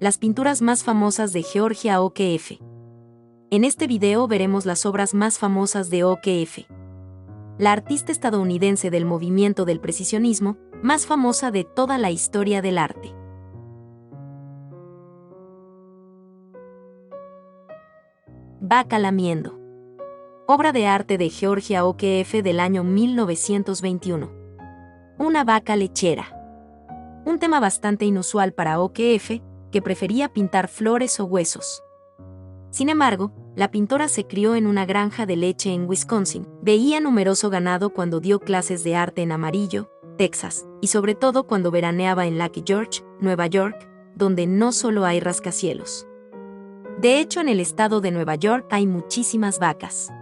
las pinturas más famosas de Georgia O'Keeffe. En este video veremos las obras más famosas de O'Keeffe, la artista estadounidense del movimiento del precisionismo más famosa de toda la historia del arte. Vaca lamiendo. Obra de arte de Georgia O'Keeffe del año 1921. Una vaca lechera. Un tema bastante inusual para O'Keeffe, que prefería pintar flores o huesos. Sin embargo, la pintora se crió en una granja de leche en Wisconsin, veía numeroso ganado cuando dio clases de arte en Amarillo, Texas, y sobre todo cuando veraneaba en Lake George, Nueva York, donde no solo hay rascacielos. De hecho, en el estado de Nueva York hay muchísimas vacas.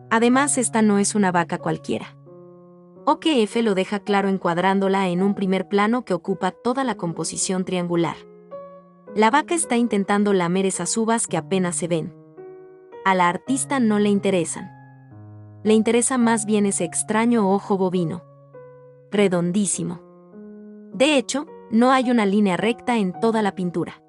Además, esta no es una vaca cualquiera. O'Keeffe lo deja claro encuadrándola en un primer plano que ocupa toda la composición triangular. La vaca está intentando lamer esas uvas que apenas se ven. A la artista no le interesan. Le interesa más bien ese extraño ojo bovino. Redondísimo. De hecho, no hay una línea recta en toda la pintura.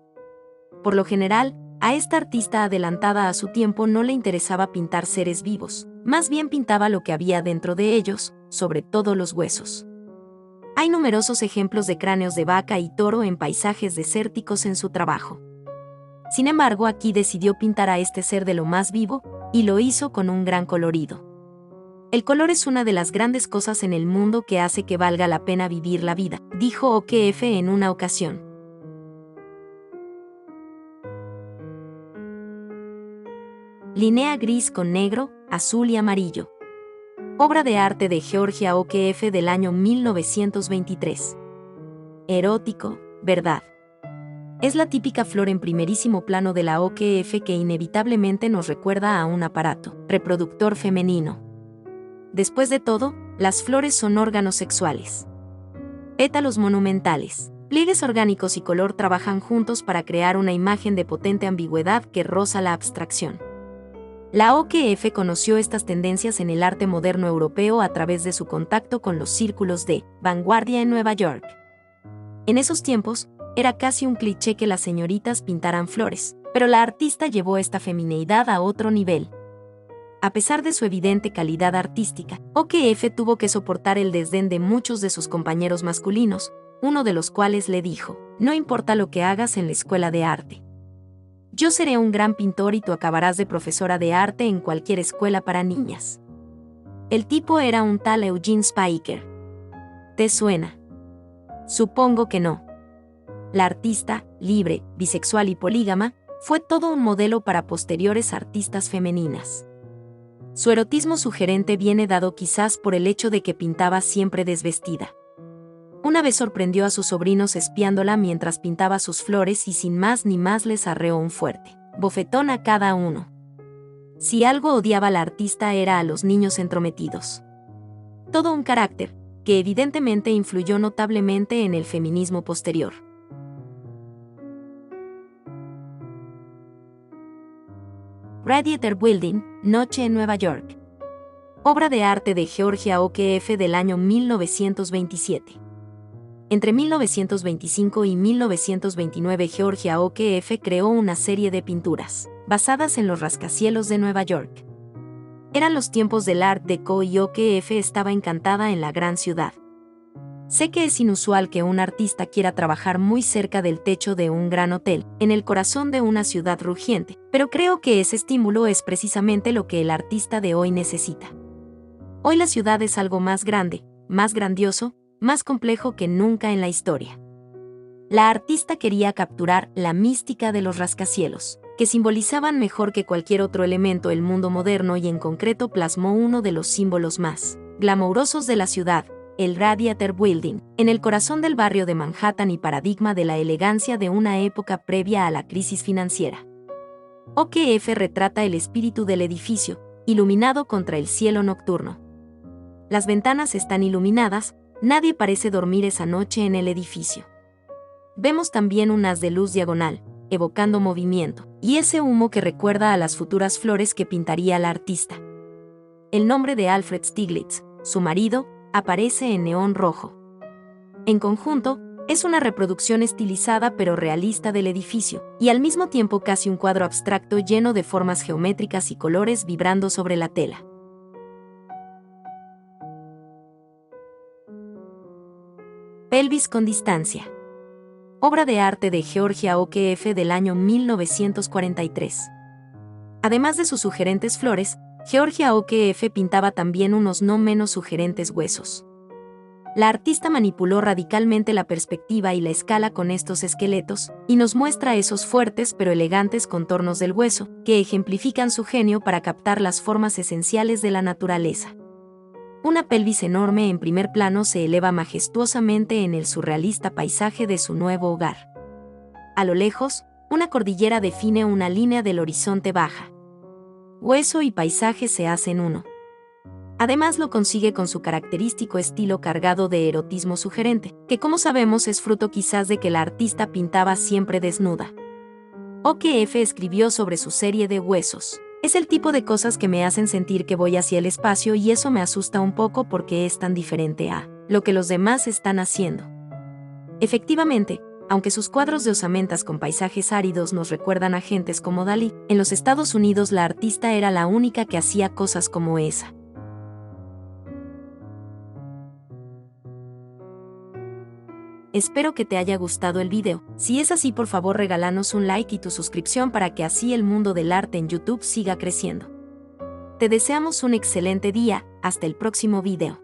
Por lo general, a esta artista adelantada a su tiempo no le interesaba pintar seres vivos, más bien pintaba lo que había dentro de ellos, sobre todo los huesos. Hay numerosos ejemplos de cráneos de vaca y toro en paisajes desérticos en su trabajo. Sin embargo, aquí decidió pintar a este ser de lo más vivo, y lo hizo con un gran colorido. El color es una de las grandes cosas en el mundo que hace que valga la pena vivir la vida, dijo O'Keeffe en una ocasión. Línea gris con negro, azul y amarillo. Obra de arte de Georgia O'Keeffe del año 1923. Erótico, ¿verdad? Es la típica flor en primerísimo plano de la O'Keeffe que inevitablemente nos recuerda a un aparato reproductor femenino. Después de todo, las flores son órganos sexuales. Pétalos monumentales, pliegues orgánicos y color trabajan juntos para crear una imagen de potente ambigüedad que roza la abstracción. La O'Keeffe conoció estas tendencias en el arte moderno europeo a través de su contacto con los círculos de vanguardia en Nueva York. En esos tiempos, era casi un cliché que las señoritas pintaran flores, pero la artista llevó esta femineidad a otro nivel. A pesar de su evidente calidad artística, O'Keeffe tuvo que soportar el desdén de muchos de sus compañeros masculinos, uno de los cuales le dijo: "No importa lo que hagas en la escuela de arte. Yo seré un gran pintor y tú acabarás de profesora de arte en cualquier escuela para niñas". El tipo era un tal Eugene Spiker. ¿Te suena? Supongo que no. La artista, libre, bisexual y polígama, fue todo un modelo para posteriores artistas femeninas. Su erotismo sugerente viene dado quizás por el hecho de que pintaba siempre desvestida. Una vez sorprendió a sus sobrinos espiándola mientras pintaba sus flores y sin más ni más les arreó un fuerte bofetón a cada uno. Si algo odiaba la artista era a los niños entrometidos. Todo un carácter, que evidentemente influyó notablemente en el feminismo posterior. Radiator Building, Noche en Nueva York. Obra de arte de Georgia O'Keeffe del año 1927. Entre 1925 y 1929 Georgia O'Keeffe creó una serie de pinturas, basadas en los rascacielos de Nueva York. Eran los tiempos del Art Deco y O'Keeffe estaba encantada en la gran ciudad. Sé que es inusual que un artista quiera trabajar muy cerca del techo de un gran hotel, en el corazón de una ciudad rugiente, pero creo que ese estímulo es precisamente lo que el artista de hoy necesita. Hoy la ciudad es algo más grande, más grandioso, más complejo que nunca en la historia. La artista quería capturar la mística de los rascacielos, que simbolizaban mejor que cualquier otro elemento el mundo moderno y en concreto plasmó uno de los símbolos más glamourosos de la ciudad, el Radiator Building, en el corazón del barrio de Manhattan y paradigma de la elegancia de una época previa a la crisis financiera. O'Keeffe retrata el espíritu del edificio, iluminado contra el cielo nocturno. Las ventanas están iluminadas, nadie parece dormir esa noche en el edificio. Vemos también un haz de luz diagonal, evocando movimiento, y ese humo que recuerda a las futuras flores que pintaría la artista. El nombre de Alfred Stieglitz, su marido, aparece en neón rojo. En conjunto, Es una reproducción estilizada pero realista del edificio, y al mismo tiempo casi un cuadro abstracto lleno de formas geométricas y colores vibrando sobre la tela. Pelvis con distancia. Obra de arte de Georgia O.K.F. del año 1943. Además de sus sugerentes flores, Georgia O.K.F. pintaba también unos no menos sugerentes huesos. La artista manipuló radicalmente la perspectiva y la escala con estos esqueletos, y nos muestra esos fuertes pero elegantes contornos del hueso, que ejemplifican su genio para captar las formas esenciales de la naturaleza. Una pelvis enorme en primer plano se eleva majestuosamente en el surrealista paisaje de su nuevo hogar. A lo lejos, una cordillera define una línea del horizonte baja. Hueso y paisaje se hacen uno. Además lo consigue con su característico estilo cargado de erotismo sugerente, que como sabemos es fruto quizás de que la artista pintaba siempre desnuda. O.K.F. escribió sobre su serie de huesos. Es el tipo de cosas que me hacen sentir que voy hacia el espacio y eso me asusta un poco porque es tan diferente a lo que los demás están haciendo. Efectivamente, aunque sus cuadros de osamentas con paisajes áridos nos recuerdan a gentes como Dalí, en los Estados Unidos la artista era la única que hacía cosas como esa. Espero que te haya gustado el video. Si es así, por favor regálanos un like y tu suscripción para que así el mundo del arte en YouTube siga creciendo. Te deseamos un excelente día, hasta el próximo video.